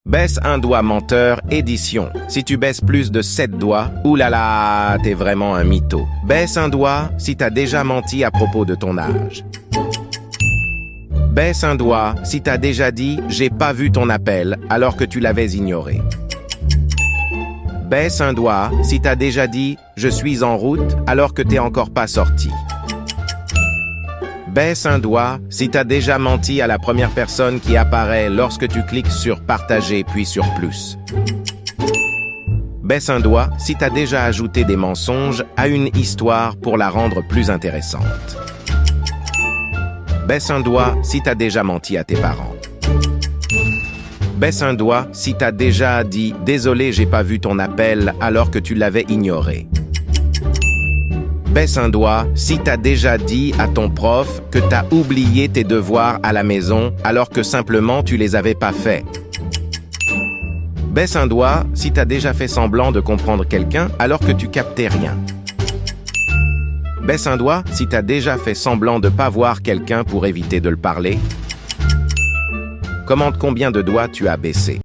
Baisse un doigt menteur, édition. Si tu baisses plus de 7 doigts, oulala, t'es vraiment un mytho. Baisse un doigt si t'as déjà menti à propos de ton âge. Baisse un doigt si t'as déjà dit « j'ai pas vu ton appel » alors que tu l'avais ignoré. Baisse un doigt si t'as déjà dit « je suis en route » alors que t'es encore pas sorti. Baisse un doigt si t'as déjà menti à la première personne qui apparaît lorsque tu cliques sur « Partager » puis sur « Plus ». Baisse un doigt si t'as déjà ajouté des mensonges à une histoire pour la rendre plus intéressante. Baisse un doigt si t'as déjà menti à tes parents. Baisse un doigt si t'as déjà dit « Désolé, j'ai pas vu ton appel » alors que tu l'avais ignoré. Baisse un doigt si t'as déjà dit à ton prof que t'as oublié tes devoirs à la maison alors que simplement tu les avais pas faits. Baisse un doigt si t'as déjà fait semblant de comprendre quelqu'un alors que tu captais rien. Baisse un doigt si t'as déjà fait semblant de pas voir quelqu'un pour éviter de le parler. Commente combien de doigts tu as baissé.